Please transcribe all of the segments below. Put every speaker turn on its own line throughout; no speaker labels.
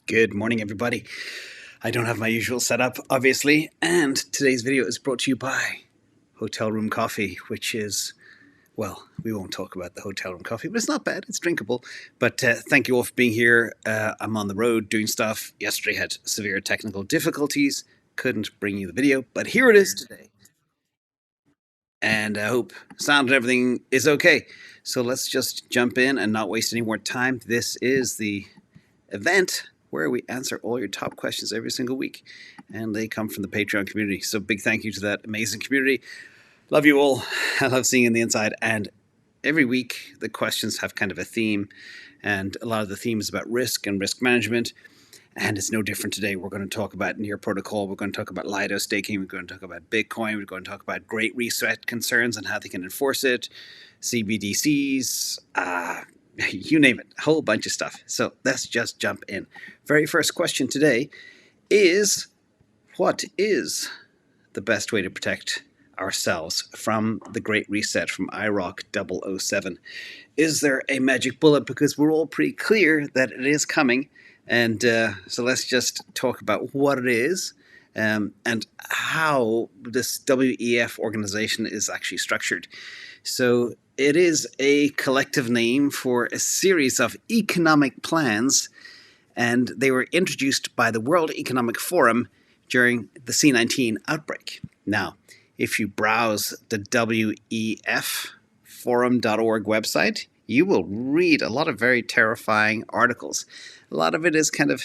Good morning, everybody. I don't have my usual setup, obviously, and today's video is brought to you by Hotel Room Coffee, which is, well, we won't talk about the hotel room coffee, but it's not bad. It's drinkable. But thank you all for being here. I'm on the road doing stuff. Yesterday had severe technical difficulties. Couldn't bring you the video, but here it is today. And I hope sound and everything is okay. So let's just jump in and not waste any more time. This is the event where we answer all your top questions every single week, and they come from the Patreon community. So big thank you to that amazing community. Love you all. I love seeing you on the inside. And every week the questions have kind of a theme, and a lot of the theme is about risk and risk management. And it's no different today. We're going to talk about Near Protocol. We're going to talk about Lido staking. We're going to talk about Bitcoin. We're going to talk about Great Reset concerns and how they can enforce it. CBDCs, you name it, a whole bunch of stuff. So let's just jump in. Very first question today is, what is the best way to protect ourselves from the Great Reset from IROC 007? Is there a magic bullet? Because we're all pretty clear that it is coming. And so let's just talk about what it is and how this WEF organization is actually structured. So it is a collective name for a series of economic plans, and they were introduced by the World Economic Forum during the C19 outbreak. Now, if you browse the wefforum.org website, you will read a lot of very terrifying articles. A lot of it is kind of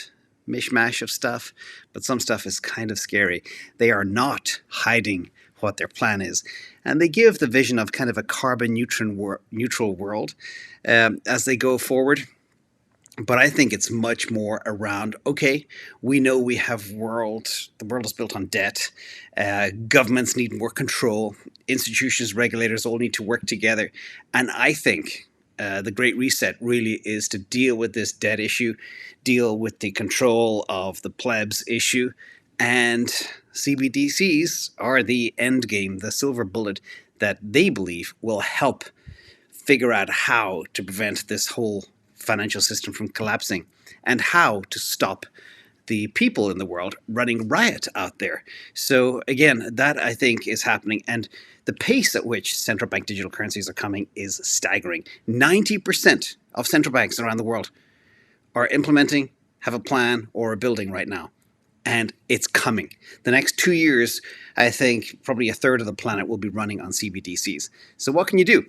mishmash of stuff, but some stuff is kind of scary. They are not hiding what their plan is. And they give the vision of kind of a carbon neutral world as they go forward. But I think it's much more around, okay, we know we have the world is built on debt. Governments need more control. Institutions, regulators all need to work together. And I think the Great Reset really is to deal with this debt issue, deal with the control of the plebs issue, and CBDCs are the end game, the silver bullet that they believe will help figure out how to prevent this whole financial system from collapsing and how to stop the people in the world running riot out there. So again, that I think is happening, and the pace at which central bank digital currencies are coming is staggering. 90% of central banks around the world are implementing, have a plan, or are building right now. And it's coming. The next 2 years, I think probably a third of the planet will be running on CBDCs. So what can you do?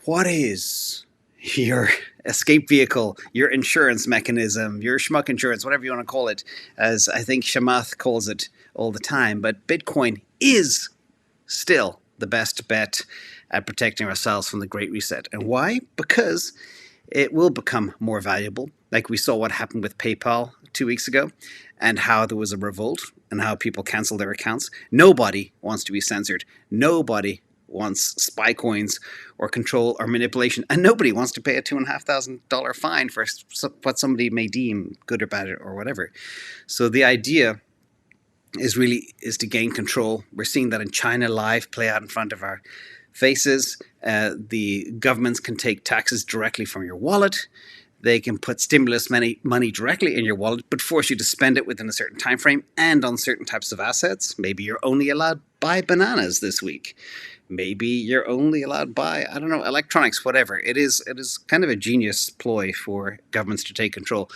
What is your escape vehicle, your insurance mechanism, your schmuck insurance, whatever you want to call it, as I think Shamath calls it all the time. But Bitcoin is still the best bet at protecting ourselves from the Great Reset. And why? Because it will become more valuable. Like we saw what happened with PayPal 2 weeks ago, and how there was a revolt and how people canceled their accounts. Nobody wants to be censored. Nobody wants spy coins or control or manipulation, and nobody wants to pay a $2,500 fine for what somebody may deem good or bad or whatever. So the idea is to gain control. We're seeing that in China live play out in front of our faces. The governments can take taxes directly from your wallet. They can put stimulus money directly in your wallet, but force you to spend it within a certain time frame and on certain types of assets. Maybe you're only allowed to buy bananas this week. Maybe you're only allowed to buy, I don't know, electronics, whatever. It is kind of a genius ploy for governments to take control.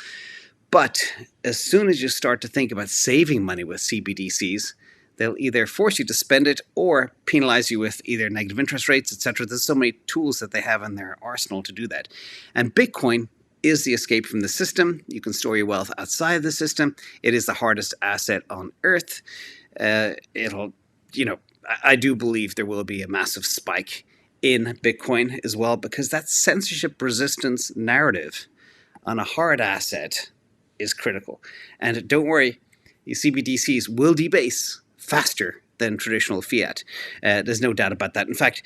But as soon as you start to think about saving money with CBDCs, they'll either force you to spend it or penalize you with either negative interest rates, etc. There's so many tools that they have in their arsenal to do that. And Bitcoin is the escape from the system. You can store your wealth outside of the system. It is the hardest asset on earth. I do believe there will be a massive spike in Bitcoin as well, because that censorship resistance narrative on a hard asset is critical. And don't worry, these CBDCs will debase faster than traditional fiat. There's no doubt about that. In fact,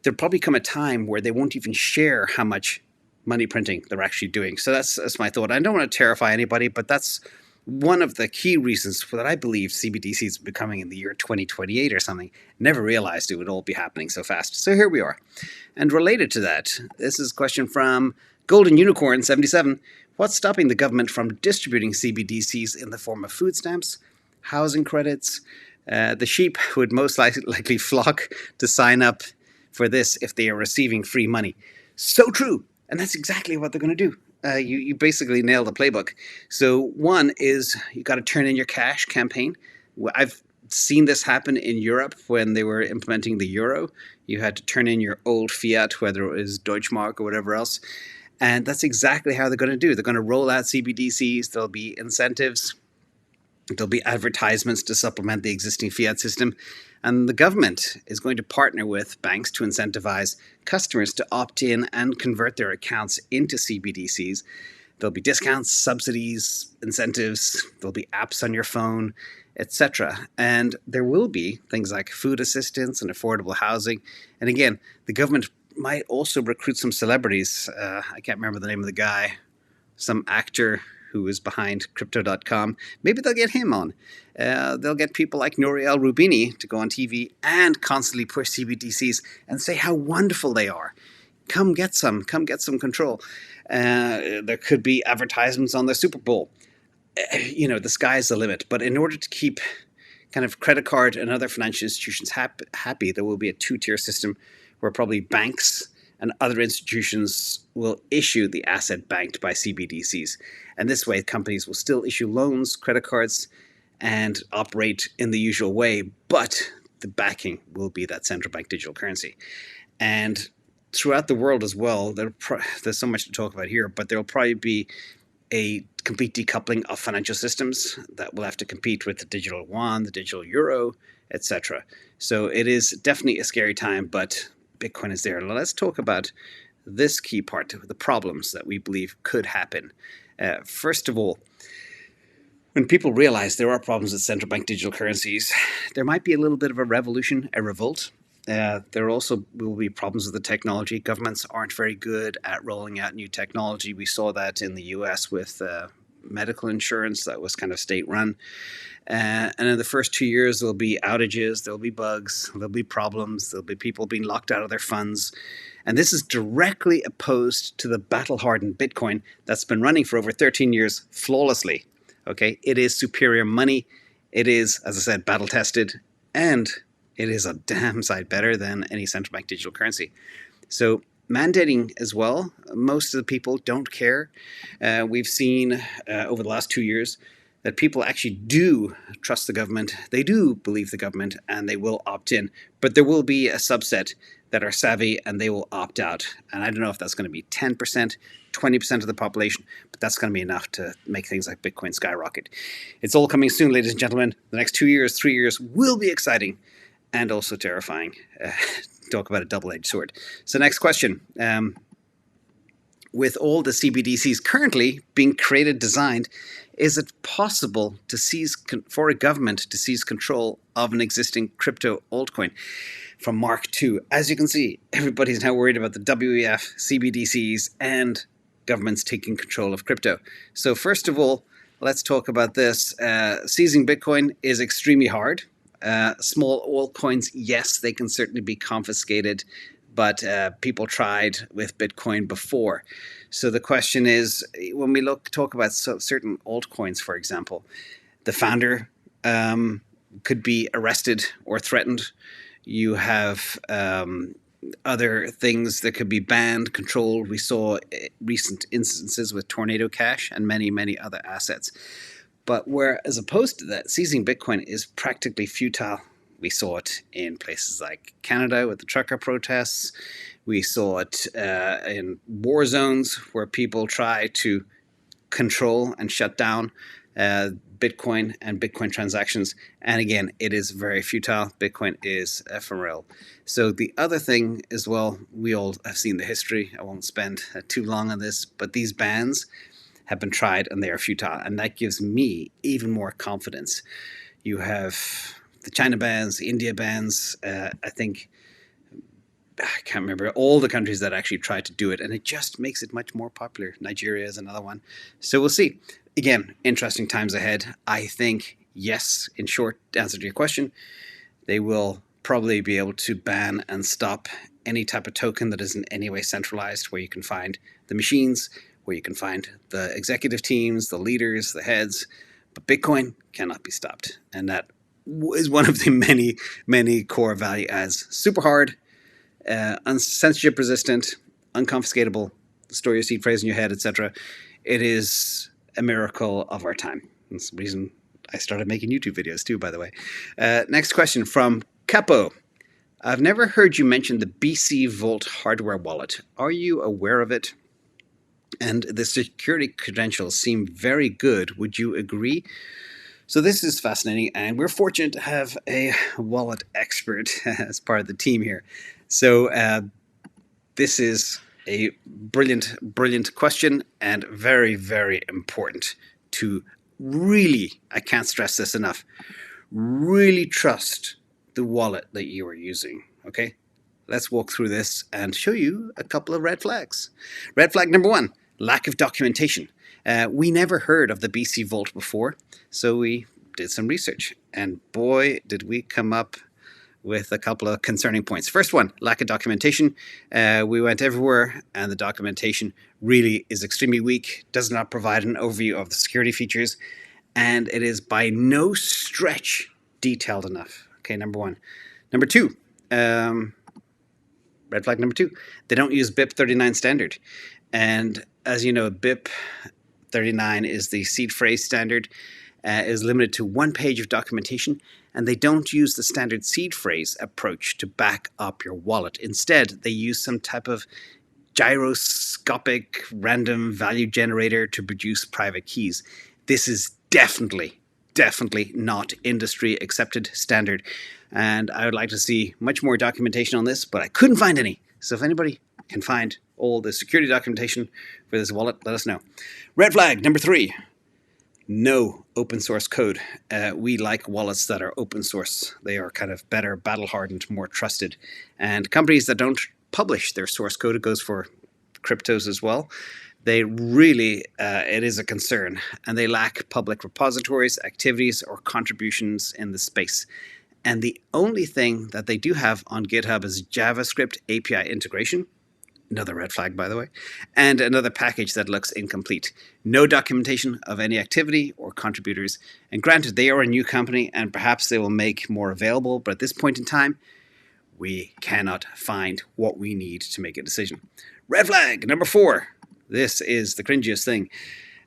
there'll probably come a time where they won't even share how much money printing they're actually doing. So that's my thought. I don't want to terrify anybody, but that's one of the key reasons for that I believe CBDCs will be coming in the year 2028 or something. Never realized it would all be happening so fast. So here we are. And related to that, this is a question from Golden Unicorn 77. What's stopping the government from distributing CBDCs in the form of food stamps, housing credits? The sheep would most likely flock to sign up for this if they are receiving free money. So true. And that's exactly what they're going to do. You basically nailed the playbook. So one is you got to turn in your cash campaign. I've seen this happen in Europe when they were implementing the euro. You had to turn in your old fiat, whether it was Deutschmark or whatever else. And that's exactly how they're going to do. They're going to roll out CBDCs. There'll be incentives. There'll be advertisements to supplement the existing fiat system. And the government is going to partner with banks to incentivize customers to opt in and convert their accounts into CBDCs. There'll be discounts, subsidies, incentives. There'll be apps on your phone, etc. And there will be things like food assistance and affordable housing. And again, the government might also recruit some celebrities. I can't remember the name of the guy, some actor who is behind crypto.com. Maybe they'll get him on. They'll get people like Nouriel Roubini to go on TV and constantly push CBDCs and say how wonderful they are. Come get some control. There could be advertisements on the Super Bowl. The sky's the limit. But in order to keep kind of credit card and other financial institutions happy, there will be a two-tier system where probably banks and other institutions will issue the asset backed by CBDCs. And this way, companies will still issue loans, credit cards, and operate in the usual way, but the backing will be that central bank digital currency. And throughout the world as well, there's so much to talk about here, but there will probably be a complete decoupling of financial systems that will have to compete with the digital yuan, the digital euro, etc. So it is definitely a scary time, but Bitcoin is there. Let's talk about this key part, the problems that we believe could happen. First of all, when people realize there are problems with central bank digital currencies, there might be a little bit of a revolution, a revolt. There also will be problems with the technology. Governments aren't very good at rolling out new technology. We saw that in the US with medical insurance that was kind of state-run. And in the first 2 years, there'll be outages, there'll be bugs, there'll be problems, there'll be people being locked out of their funds. And this is directly opposed to the battle-hardened Bitcoin that's been running for over 13 years flawlessly. Okay, it is superior money. It is, as I said, battle-tested, and it is a damn sight better than any central bank digital currency. So mandating as well, most of the people don't care. We've seen over the last 2 years that people actually do trust the government, they do believe the government, and they will opt in. But there will be a subset that are savvy and they will opt out. And I don't know if that's going to be 10%, 20% of the population, but that's going to be enough to make things like Bitcoin skyrocket. It's all coming soon, ladies and gentlemen. The next 2 years, 3 years will be exciting and also terrifying. Talk about a double-edged sword. So next question. With all the CBDCs currently being created, designed, is it possible to for a government to seize control of an existing crypto altcoin? From Mark 2. As you can see, everybody's now worried about the WEF, CBDCs, and governments taking control of crypto. So first of all, let's talk about this. Seizing Bitcoin is extremely hard. Small altcoins, yes, they can certainly be confiscated, but people tried with Bitcoin before. So the question is, when we talk about certain altcoins, for example, the founder could be arrested or threatened. You have other things that could be banned, controlled. We saw recent instances with Tornado Cash and many, many other assets. But as opposed to that, seizing Bitcoin is practically futile. We saw it in places like Canada with the trucker protests. We saw it in war zones where people try to control and shut down Bitcoin and Bitcoin transactions. And again, it is very futile. Bitcoin is ephemeral. So the other thing as well, we all have seen the history. I won't spend too long on this, but these bans have been tried and they are futile. And that gives me even more confidence. You have the China bans, the India bans, I can't remember all the countries that actually tried to do it, and it just makes it much more popular. Nigeria is another one. So we'll see. Again, interesting times ahead. I think, yes, in short, answer to your question, they will probably be able to ban and stop any type of token that is in any way centralized, where you can find the machines, where you can find the executive teams, the leaders, the heads, but Bitcoin cannot be stopped. And that is one of the many, many core value adds. Super hard, censorship resistant, unconfiscatable, store your seed phrase in your head, etc. It is a miracle of our time. That's the reason I started making YouTube videos too, by the way. Next question from Capo. I've never heard you mention the BC Vault hardware wallet. Are you aware of it? And the security credentials seem very good. Would you agree? So this is fascinating, and we're fortunate to have a wallet expert as part of the team here. So this is a brilliant, brilliant question, and very, very important to really, I can't stress this enough, really trust the wallet that you are using, okay? Let's walk through this and show you a couple of red flags. Red flag number 1, lack of documentation. We never heard of the BC Vault before, so we did some research, and boy, did we come up with a couple of concerning points. First one, lack of documentation. We went everywhere, and the documentation really is extremely weak, does not provide an overview of the security features, and it is by no stretch detailed enough. Okay, number 1. Number 2, red flag number 2, they don't use BIP 39 standard. And as you know, BIP 39 is the seed phrase standard, is limited to 1 page of documentation, and they don't use the standard seed phrase approach to back up your wallet. Instead, they use some type of gyroscopic random value generator to produce private keys. This is definitely not industry accepted standard, and I would like to see much more documentation on this, but I couldn't find any. So if anybody can find all the security documentation for this wallet, let us know. Red flag number 3, no open source code. We like wallets that are open source. They are kind of better, battle hardened, more trusted. And companies that don't publish their source code, it goes for cryptos as well, they really, it is a concern. And they lack public repositories, activities, or contributions in the space. And the only thing that they do have on GitHub is JavaScript API integration. Another red flag, by the way, and another package that looks incomplete. No documentation of any activity or contributors. And granted, they are a new company, and perhaps they will make more available, but at this point in time, we cannot find what we need to make a decision. Red flag number 4. This is the cringiest thing.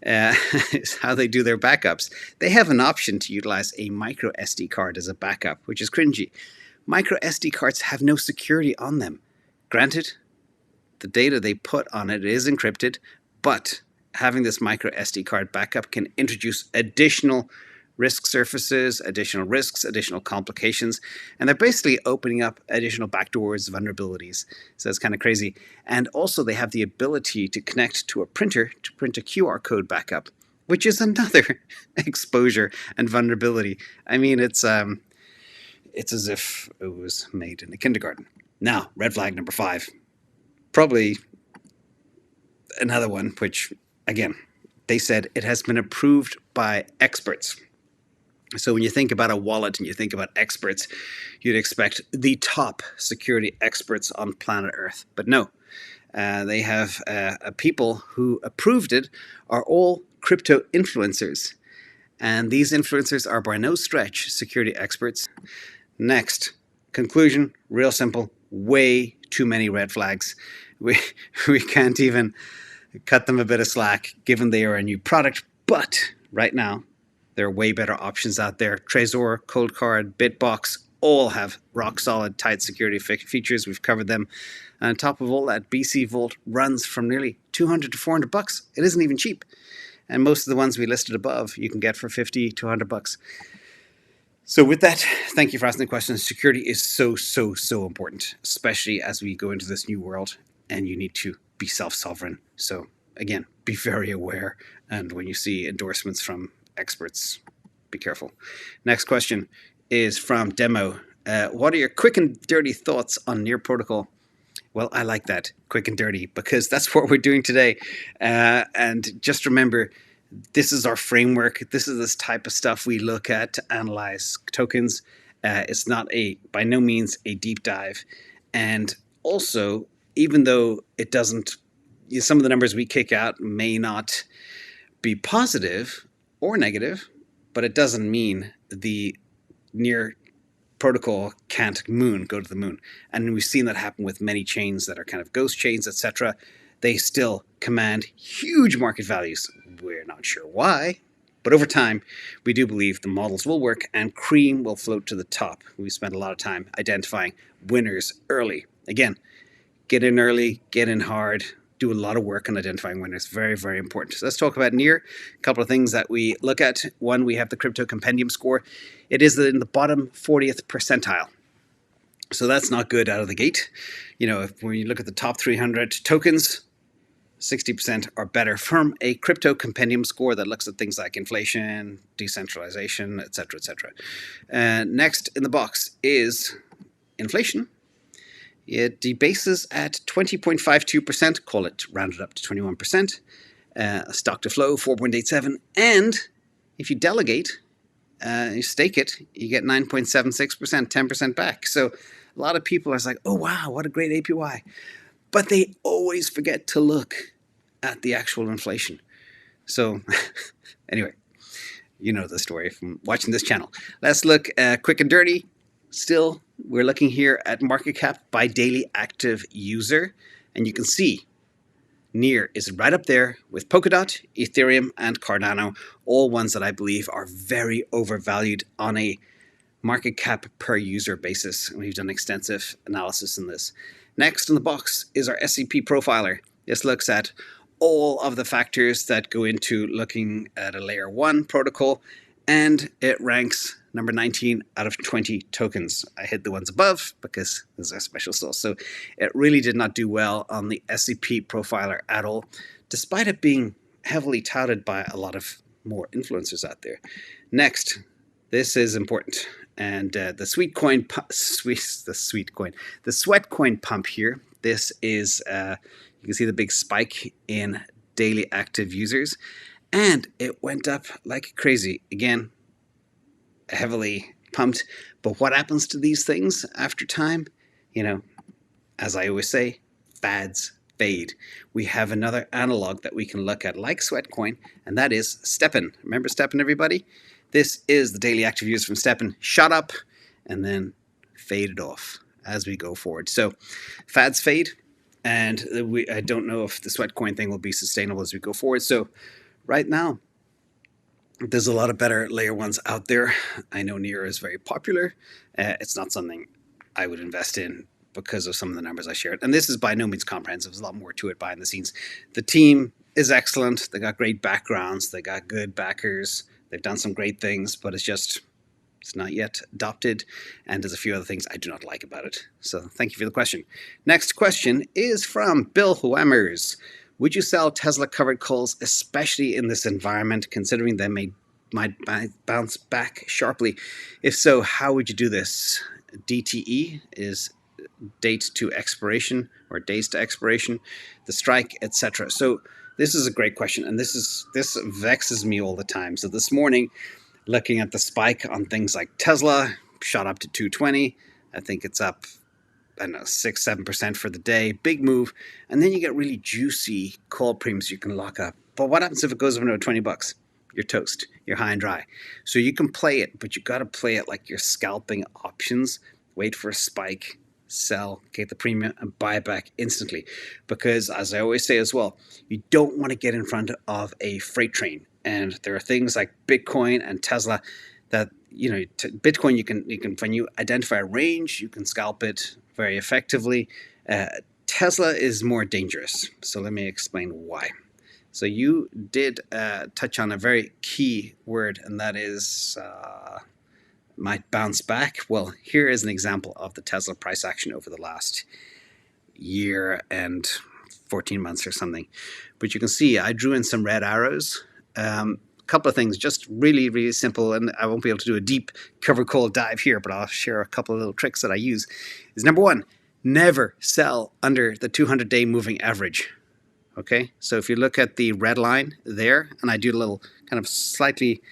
Is how they do their backups. They have an option to utilize a micro SD card as a backup, which is cringy. Micro SD cards have no security on them. Granted, the data they put on it is encrypted, but having this micro SD card backup can introduce additional risk surfaces, additional risks, additional complications, and they're basically opening up additional backdoors, vulnerabilities. So it's kind of crazy. And also they have the ability to connect to a printer to print a QR code backup, which is another exposure and vulnerability. I mean, it's as if it was made in a kindergarten. Now, red flag number 5. Probably another one, which, again, they said it has been approved by experts. So when you think about a wallet and you think about experts, you'd expect the top security experts on planet Earth. But no, they have people who approved it are all crypto influencers. And these influencers are by no stretch security experts. Next, conclusion, real simple, way too many red flags. We can't even cut them a bit of slack given they are a new product. But right now, there are way better options out there. Trezor, Coldcard, Bitbox all have rock solid, tight security features. We've covered them. And on top of all that, BC Vault runs from nearly $200 to $400. It isn't even cheap. And most of the ones we listed above, you can get for $50 to $100. So with that, thank you for asking the question. Security is so important, especially as we go into this new world and you need to be self-sovereign. So again, be very aware. And when you see endorsements from experts, be careful. Next question is from Demo. What are your quick and dirty thoughts on Near Protocol? Well, I like that, quick and dirty, because that's what we're doing today. And just remember, this is our framework. This is this type of stuff we look at to analyze tokens. It's not by no means a deep dive. And also, even though it doesn't some of the numbers we kick out may not be positive or negative, but it doesn't mean the near protocol can't go to the moon. And we've seen that happen with many chains that are kind of ghost chains, etc. They still command huge market values. We're not sure why, but over time, we do believe the models will work and cream will float to the top. We spent a lot of time identifying winners early. Again, get in early, get in hard, do a lot of work on identifying winners. Very, very important. So let's talk about near. A couple of things that we look at. One, we have the crypto compendium score. It is in the bottom 40th percentile. So that's not good out of the gate. When you look at the top 300 tokens, 60% are better from a crypto compendium score that looks at things like inflation, decentralization, etc., etc. Next in the box is inflation. It debases at 20.52%, call it rounded up to 21%. Stock to flow, 4.87. And if you delegate, you stake it, you get 9.76%, 10% back. So a lot of people are like, oh, wow, what a great APY. But they always forget to look at the actual inflation. So anyway, you know the story from watching this channel. Let's look quick and dirty. Still, we're looking here at market cap by daily active user. And you can see near is right up there with Polkadot, Ethereum, and Cardano, all ones that I believe are very overvalued on a market cap per user basis. And we've done extensive analysis in this. Next in the box is our SCP profiler. This looks at all of the factors that go into looking at a layer 1 protocol, and it ranks number 19 out of 20 tokens. I hid the ones above because this is a special sauce. So it really did not do well on the SCP profiler at all, despite it being heavily touted by a lot of more influencers out there. Next, this is important. And the sweat coin pump here. This is, you can see the big spike in daily active users. And it went up like crazy. Again, heavily pumped. But what happens to these things after time? As I always say, fads fade. We have another analog that we can look at like Sweatcoin, and that is STEPN. Remember STEPN, everybody? This is the daily active users from STEPN. Shot up and then faded off as we go forward. So fads fade, and I don't know if the Sweatcoin thing will be sustainable as we go forward. So right now, there's a lot of better layer ones out there. I know Near is very popular. It's not something I would invest in because of some of the numbers I shared. And this is by no means comprehensive. There's a lot more to it behind the scenes. The team is excellent. They got great backgrounds. They got good backers. They've done some great things, but it's not yet adopted. And there's a few other things I do not like about it. So thank you for the question. Next question is from Bill Whammers. Would you sell Tesla covered calls, especially in this environment, considering they might bounce back sharply? If so, how would you do this? DTE is date to expiration or days to expiration, the strike, etc. So this is a great question, and this vexes me all the time. So this morning, looking at the spike on things like Tesla, shot up to 220. I think it's up, I don't know, 6-7% for the day. Big move. And then you get really juicy call premiums you can lock up. But what happens if it goes up to $20? You're toast. You're high and dry. So you can play it, but you got to play it like you're scalping options. Wait for a spike, sell, get the premium, and buy back instantly. Because as I always say as well, you don't want to get in front of a freight train. And there are things like Bitcoin and Tesla that, Bitcoin, you can when you identify a range, you can scalp it very effectively. Tesla is more dangerous. So let me explain why. So you did touch on a very key word, and that is might bounce back. Well, here is an example of the Tesla price action over the last year and 14 months or something. But you can see I drew in some red arrows. Couple of things, just really, really simple, and I won't be able to do a deep cover call dive here, but I'll share a couple of little tricks that I use. Is number one, never sell under the 200-day moving average. Okay, so if you look at the red line there, and I do a little kind of slightly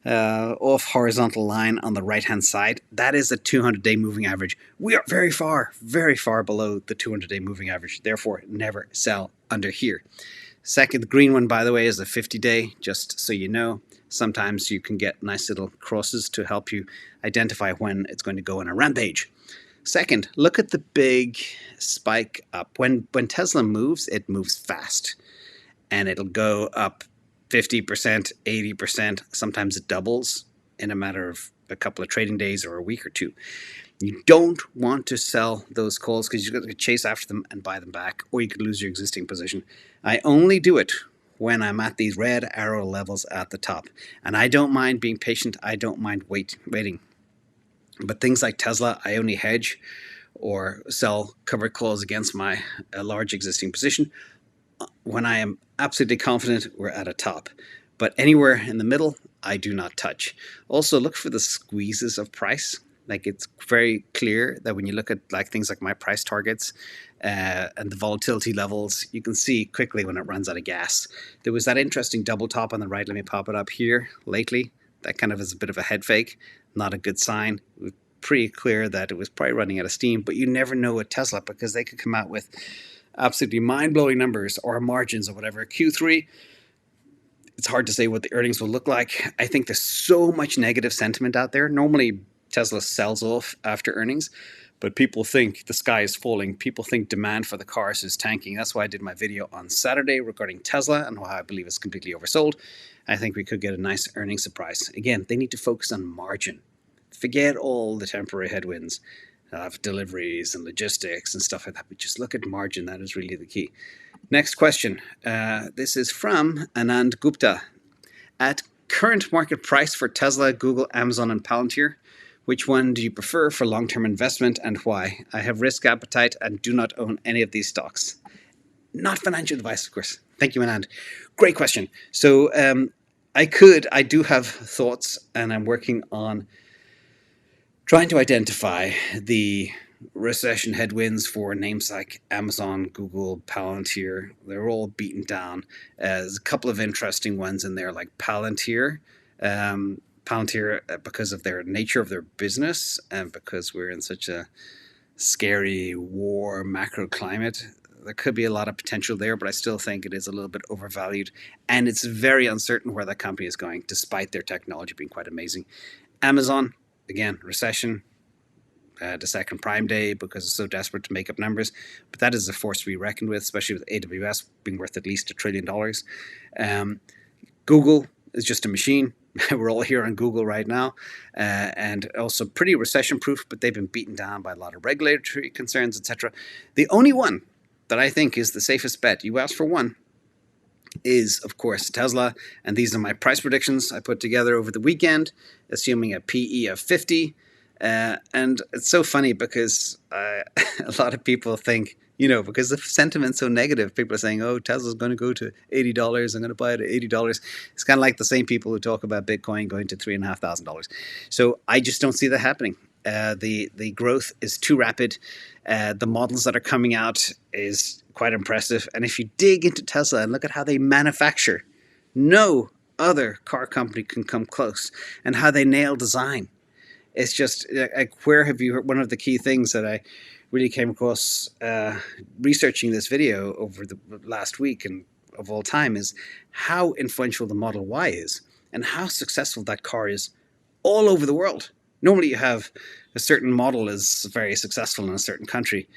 off horizontal line on the right hand side, that is a 200-day moving average. We are very far below the 200-day moving average. Therefore, never sell under here. Second, the green one, by the way, is a 50-day, just so you know. Sometimes you can get nice little crosses to help you identify when it's going to go on a rampage. Second, look at the big spike up. When Tesla moves, it moves fast. And it'll go up 50%, 80%. Sometimes it doubles in a matter of a couple of trading days or a week or two. You don't want to sell those calls because you've got to chase after them and buy them back, or you could lose your existing position. I only do it when I'm at these red arrow levels at the top. And I don't mind being patient. I don't mind waiting. But things like Tesla, I only hedge or sell covered calls against my large existing position when I am absolutely confident we're at a top. But anywhere in the middle, I do not touch. Also, look for the squeezes of price. Like, it's very clear that when you look at like things like my price targets and the volatility levels, you can see quickly when it runs out of gas. There was that interesting double top on the right. Let me pop it up here lately. That kind of is a bit of a head fake. Not a good sign. It was pretty clear that it was probably running out of steam, but you never know with Tesla because they could come out with absolutely mind-blowing numbers or margins or whatever. Q3, it's hard to say what the earnings will look like. I think there's so much negative sentiment out there. Normally, Tesla sells off after earnings, but people think the sky is falling. People think demand for the cars is tanking. That's why I did my video on Saturday regarding Tesla and why I believe it's completely oversold. I think we could get a nice earnings surprise. Again, they need to focus on margin. Forget all the temporary headwinds of deliveries and logistics and stuff like that, but just look at margin. That is really the key. Next question. This is from Anand Gupta. At current market price for Tesla, Google, Amazon, and Palantir, which one do you prefer for long-term investment and why? I have risk appetite and do not own any of these stocks. Not financial advice, of course. Thank you, Anand. Great question. So I do have thoughts, and I'm working on trying to identify the recession headwinds for names like Amazon, Google, Palantir. They're all beaten down. There's a couple of interesting ones in there, like Palantir. Palantir, because of their nature of their business and because we're in such a scary war macro climate, there could be a lot of potential there, but I still think it is a little bit overvalued. And it's very uncertain where that company is going, despite their technology being quite amazing. Amazon, again, recession, the second Prime Day because it's so desperate to make up numbers. But that is a force to be reckoned with, especially with AWS being worth at least $1 trillion. Google is just a machine. We're all here on Google right now, and also pretty recession-proof, but they've been beaten down by a lot of regulatory concerns, etc. The only one that I think is the safest bet, you asked for one, is, of course, Tesla. And these are my price predictions I put together over the weekend, assuming a PE of 50. And it's so funny because a lot of people think, because the sentiment's so negative, people are saying, oh, Tesla's going to go to $80. I'm going to buy it at $80. It's kind of like the same people who talk about Bitcoin going to $3,500. So I just don't see that happening. The growth is too rapid. The models that are coming out is quite impressive. And if you dig into Tesla and look at how they manufacture, no other car company can come close. And how they nail design. It's just, where have you heard? One of the key things that I really came across researching this video over the last week and of all time is how influential the Model Y is and how successful that car is all over the world. Normally you have a certain model is very successful in a certain country,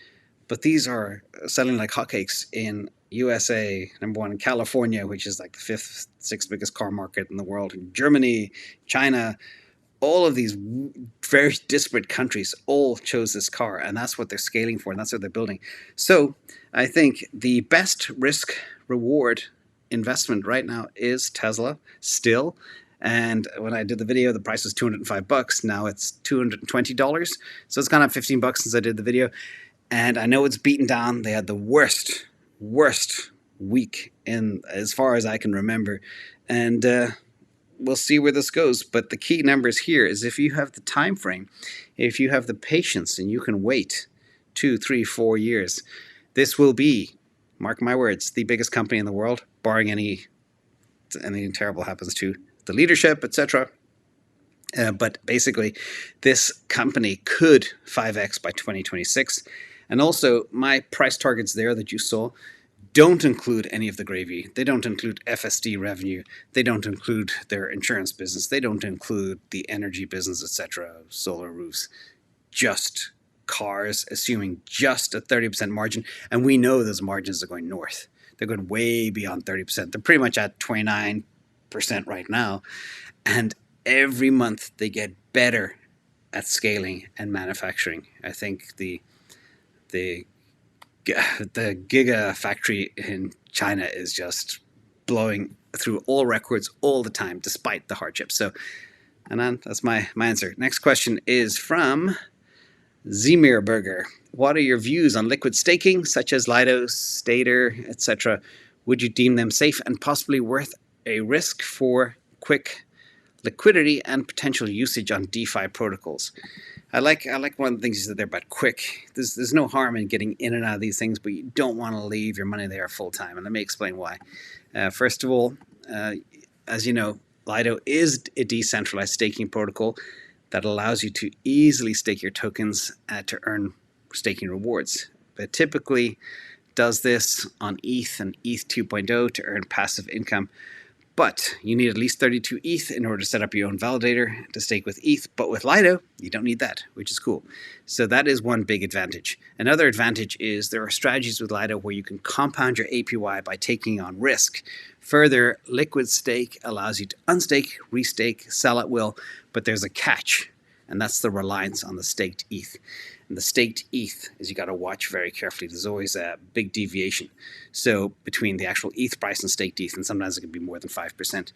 but these are selling like hotcakes in USA, number one, in California, which is like the fifth, sixth biggest car market in the world, in Germany, China. All of these very disparate countries all chose this car, and that's what they're scaling for, and that's what they're building. So I think the best risk-reward investment right now is Tesla still. And when I did the video, the price was $205. Now it's $220. So it's gone up $15 since I did the video. And I know it's beaten down. They had the worst week in as far as I can remember. And we'll see where this goes. But the key numbers here is if you have the time frame, if you have the patience and you can wait 2, 3, 4 years, this will be, mark my words, the biggest company in the world, barring anything terrible happens to the leadership, etc. But basically, this company could 5x by 2026. And also, my price targets there that you saw don't include any of the gravy. They don't include FSD revenue. They don't include their insurance business. They don't include the energy business, etc., solar roofs. Just cars, assuming just a 30% margin. And we know those margins are going north. They're going way beyond 30%. They're pretty much at 29% right now. And every month they get better at scaling and manufacturing. I think the Giga factory in China is just blowing through all records all the time, despite the hardships. So, Anand, that's my answer. Next question is from Zemir Burger. What are your views on liquid staking, such as Lido, Stader, etc.? Would you deem them safe and possibly worth a risk for quick liquidity and potential usage on DeFi protocols? I like one of the things you said there about quick. There's no harm in getting in and out of these things, but you don't want to leave your money there full time. And let me explain why. First of all, as you know, Lido is a decentralized staking protocol that allows you to easily stake your tokens to earn staking rewards. But typically does this on ETH and ETH 2.0 to earn passive income. But you need at least 32 ETH in order to set up your own validator to stake with ETH. But with Lido, you don't need that, which is cool. So that is one big advantage. Another advantage is there are strategies with Lido where you can compound your APY by taking on risk. Further, liquid stake allows you to unstake, restake, sell at will, but there's a catch, and that's the reliance on the staked ETH. And the staked ETH is you got to watch very carefully. There's always a big deviation. So between the actual ETH price and staked ETH, and sometimes it can be more than 5%.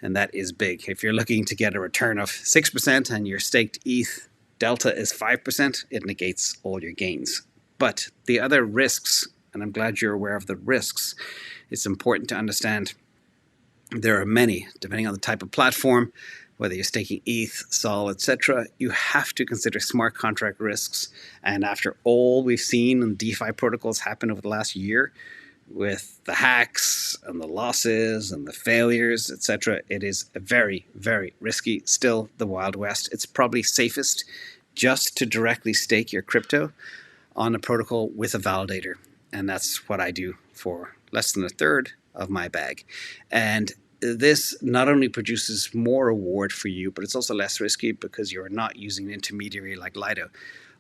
And that is big. If you're looking to get a return of 6% and your staked ETH delta is 5%, it negates all your gains. But the other risks, and I'm glad you're aware of the risks, it's important to understand there are many, depending on the type of platform, whether you're staking ETH, SOL, etc., you have to consider smart contract risks. And after all we've seen in DeFi protocols happen over the last year, with the hacks and the losses and the failures, etc., it is very, very risky. Still the Wild West. It's probably safest just to directly stake your crypto on a protocol with a validator. And that's what I do for less than a third of my bag. And this not only produces more reward for you, but it's also less risky because you're not using an intermediary like Lido.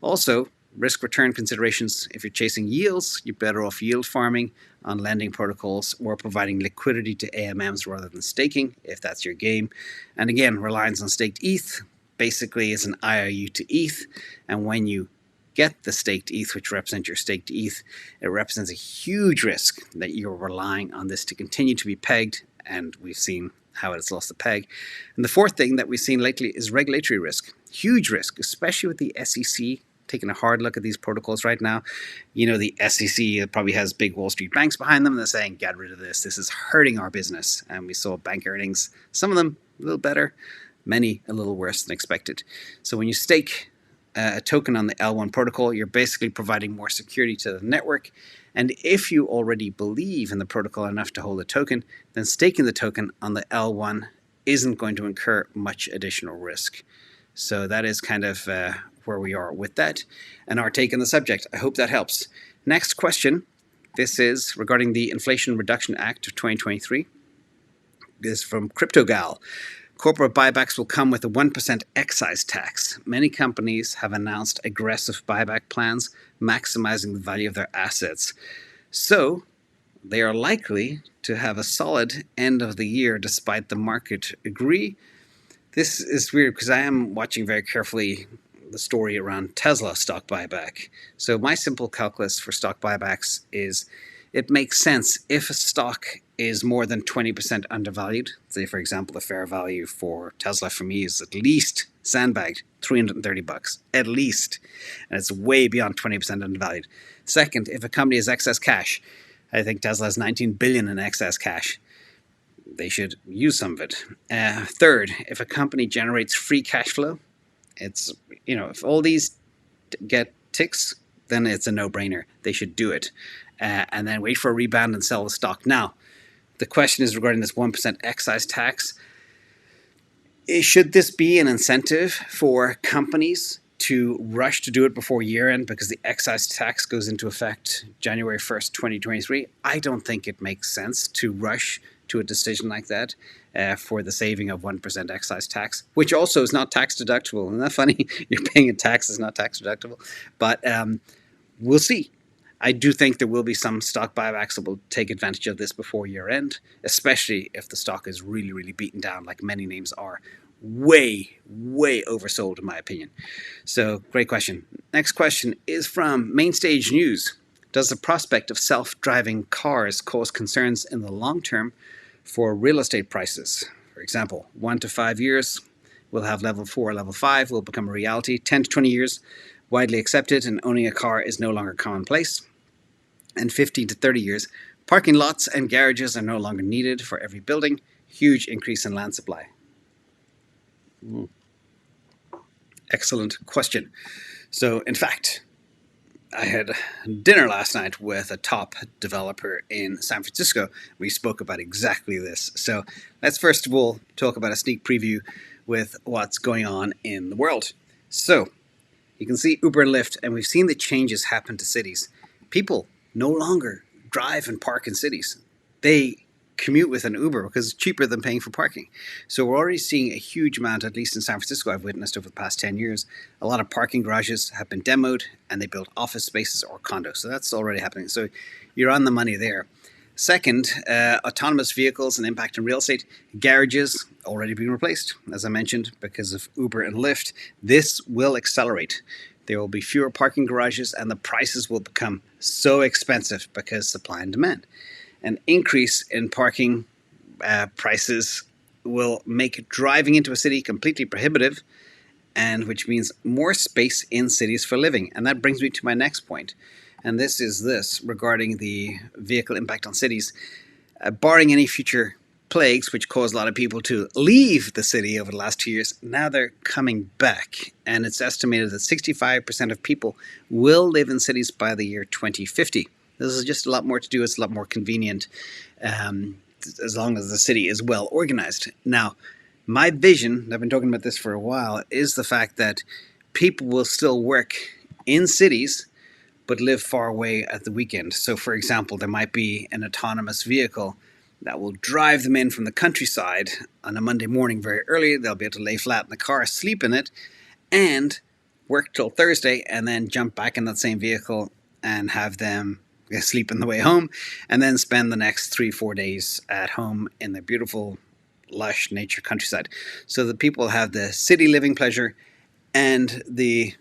Also, risk return considerations. If you're chasing yields, you're better off yield farming on lending protocols or providing liquidity to AMMs rather than staking, if that's your game. And again, reliance on staked ETH basically is an IOU to ETH. And when you get the staked ETH, which represents your staked ETH, it represents a huge risk that you're relying on this to continue to be pegged. And we've seen how it's lost the peg. And the fourth thing that we've seen lately is regulatory risk. Huge risk, especially with the SEC taking a hard look at these protocols right now. You know, the SEC probably has big Wall Street banks behind them. They're saying, get rid of this. This is hurting our business. And we saw bank earnings, some of them a little better, many a little worse than expected. So when you stake a token on the L1 protocol, you're basically providing more security to the network. And if you already believe in the protocol enough to hold a token, then staking the token on the L1 isn't going to incur much additional risk. So that is kind of where we are with that and our take on the subject. I hope that helps. Next question. This is regarding the Inflation Reduction Act of 2023. This is from CryptoGal. Corporate buybacks will come with a 1% excise tax. Many companies have announced aggressive buyback plans, maximizing the value of their assets. So they are likely to have a solid end of the year despite the market agree. This is weird because I am watching very carefully the story around Tesla stock buyback. So my simple calculus for stock buybacks is it makes sense if a stock is more than 20% undervalued. Say, for example, the fair value for Tesla for me is at least Sandbagged, $330, at least. And it's way beyond 20% undervalued. Second, if a company has excess cash, I think Tesla has 19 billion in excess cash. They should use some of it. Third, if a company generates free cash flow, it's, you know, if all these get ticks, then it's a no-brainer. They should do it. And then wait for a rebound and sell the stock. Now, the question is regarding this 1% excise tax. Should this be an incentive for companies to rush to do it before year end because the excise tax goes into effect January 1st, 2023? I don't think it makes sense to rush to a decision like that for the saving of 1% excise tax, which also is not tax deductible. Isn't that funny? You're paying a tax that's not tax deductible. But we'll see. I do think there will be some stock buybacks that will take advantage of this before year end, especially if the stock is really, really beaten down, like many names are. Way, way oversold, in my opinion. So, great question. Next question is from Mainstage News. Does the prospect of self-driving cars cause concerns in the long term for real estate prices? For example, 1 to 5 years, we'll have level 4, level 5 will become a reality. 10 to 20 years, widely accepted, and owning a car is no longer commonplace. And 15 to 30 years, parking lots and garages are no longer needed for every building. Huge increase in land supply. Excellent question. So, in fact, I had dinner last night with a top developer in San Francisco. We spoke about exactly this. So, let's first of all talk about a sneak preview with what's going on in the world. So, you can see Uber and Lyft, and we've seen the changes happen to cities. People no longer drive and park in cities. They commute with an Uber because it's cheaper than paying for parking. So we're already seeing a huge amount, at least in San Francisco, I've witnessed over the past 10 years, a lot of parking garages have been demoed and they built office spaces or condos. So that's already happening. So you're on the money there. Second, autonomous vehicles and impact on real estate. Garages already being replaced, as I mentioned, because of Uber and Lyft. This will accelerate. There will be fewer parking garages and the prices will become so expensive because supply and demand. An increase in parking prices will make driving into a city completely prohibitive, and which means more space in cities for living. And that brings me to my next point. And this is this regarding the vehicle impact on cities. Barring any future plagues, which caused a lot of people to leave the city over the last 2 years, now they're coming back. And it's estimated that 65% of people will live in cities by the year 2050. This is just a lot more to do. It's a lot more convenient as long as the city is well organized. Now, my vision, and I've been talking about this for a while, is the fact that people will still work in cities but live far away at the weekend. So, for example, there might be an autonomous vehicle that will drive them in from the countryside on a Monday morning very early. They'll be able to lay flat in the car, sleep in it, and work till Thursday, and then jump back in that same vehicle and have them sleep on the way home, and then spend the next 3-4 days at home in the beautiful, lush nature countryside. So the people have the city living pleasure and the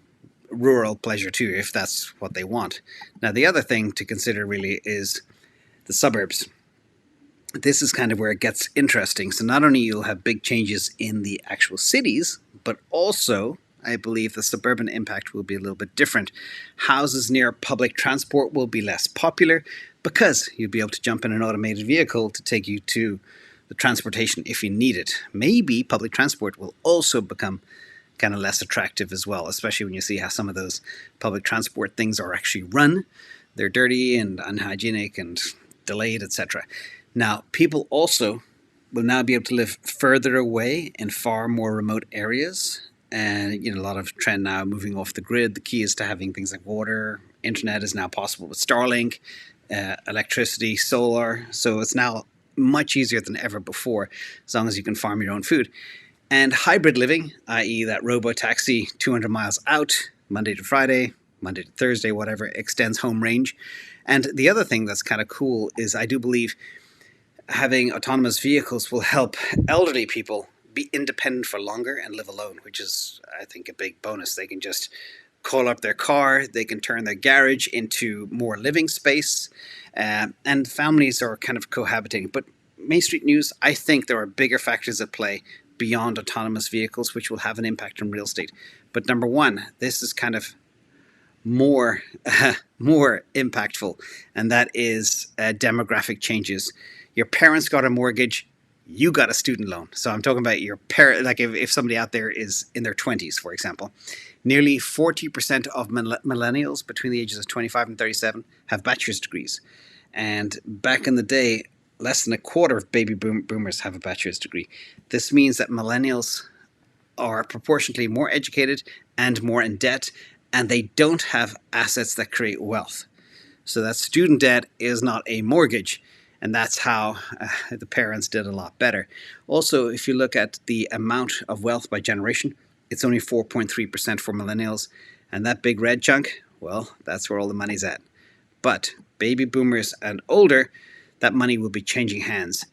rural pleasure too, if that's what they want. Now, the other thing to consider really is the suburbs. This is kind of where it gets interesting. So not only you'll have big changes in the actual cities, but also I believe the suburban impact will be a little bit different. Houses near public transport will be less popular because you'll be able to jump in an automated vehicle to take you to the transportation if you need it. Maybe public transport will also become kind of less attractive as well, especially when you see how some of those public transport things are actually run. They're dirty and unhygienic and delayed, etc. Now, people also will now be able to live further away in far more remote areas. And a lot of trend now moving off the grid. The key is to having things like water. Internet is now possible with Starlink, electricity, solar. So it's now much easier than ever before, as long as you can farm your own food. And hybrid living, i.e. that robo-taxi 200 miles out, Monday to Friday, Monday to Thursday, whatever, extends home range. And the other thing that's kind of cool is I do believe having autonomous vehicles will help elderly people be independent for longer and live alone, which is, I think, a big bonus. They can just call up their car, they can turn their garage into more living space, and families are kind of cohabitating. But Main Street News, I think there are bigger factors at play beyond autonomous vehicles, which will have an impact on real estate. But number one, this is kind of more impactful, and that is demographic changes. Your parents got a mortgage, you got a student loan. So I'm talking about your parent, like if somebody out there is in their 20s, for example. Nearly 40% of millennials between the ages of 25 and 37 have bachelor's degrees. And back in the day, less than a quarter of baby boomers have a bachelor's degree. This means that millennials are proportionately more educated and more in debt, and they don't have assets that create wealth. So that student debt is not a mortgage, and that's how the parents did a lot better. Also, if you look at the amount of wealth by generation, it's only 4.3% for millennials, and that big red chunk, well, that's where all the money's at. But baby boomers and older, that money will be changing hands.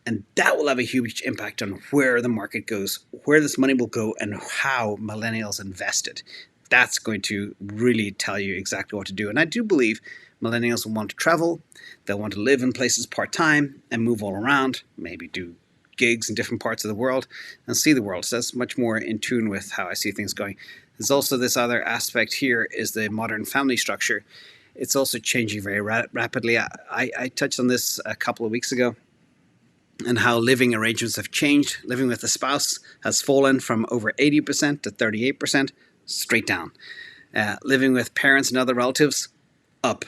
And that will have a huge impact on where the market goes, where this money will go, and how millennials invest it. That's going to really tell you exactly what to do. And I do believe millennials will want to travel. They'll want to live in places part-time and move all around, maybe do gigs in different parts of the world and see the world. So that's much more in tune with how I see things going. There's also this other aspect here is the modern family structure. It's also changing very rapidly. I touched on this a couple of weeks ago, and how living arrangements have changed. Living with a spouse has fallen from over 80% to 38%, straight down. Living with parents and other relatives, up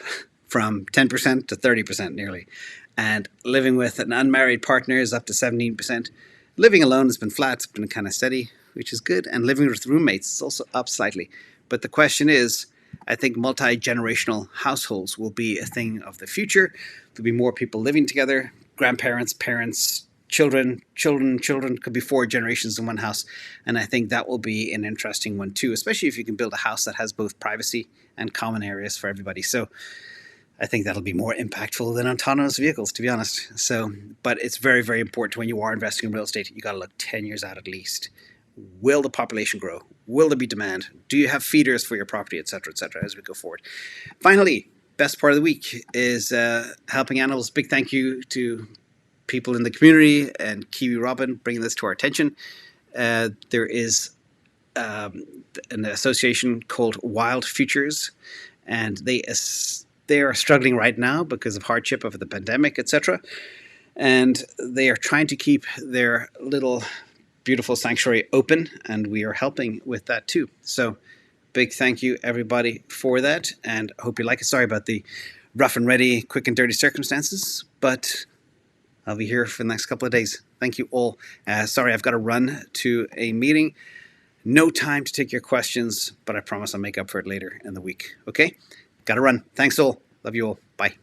from 10% to 30% nearly. And living with an unmarried partner is up to 17%. Living alone has been flat, it's been kind of steady, which is good. And living with roommates is also up slightly. But the question is, I think multi-generational households will be a thing of the future. There'll be more people living together, grandparents, parents, children, could be 4 generations in one house. And I think that will be an interesting one too, especially if you can build a house that has both privacy and common areas for everybody. So I think that'll be more impactful than autonomous vehicles, to be honest. So, but it's very, very important when you are investing in real estate, you got to look 10 years out at least. Will the population grow? Will there be demand? Do you have feeders for your property, et cetera, as we go forward? Finally, best part of the week is helping animals. Big thank you to people in the community and Kiwi Robin bringing this to our attention. There is an association called Wild Futures, and they are struggling right now because of hardship of the pandemic, etc. And they are trying to keep their little beautiful sanctuary open, and we are helping with that too. So big thank you everybody for that, and hope you like it. Sorry about the rough and ready, quick and dirty circumstances, but I'll be here for the next couple of days. Thank you all. Sorry, I've got to run to a meeting. No time to take your questions, but I promise I'll make up for it later in the week. Okay? Got to run. Thanks all. Love you all. Bye.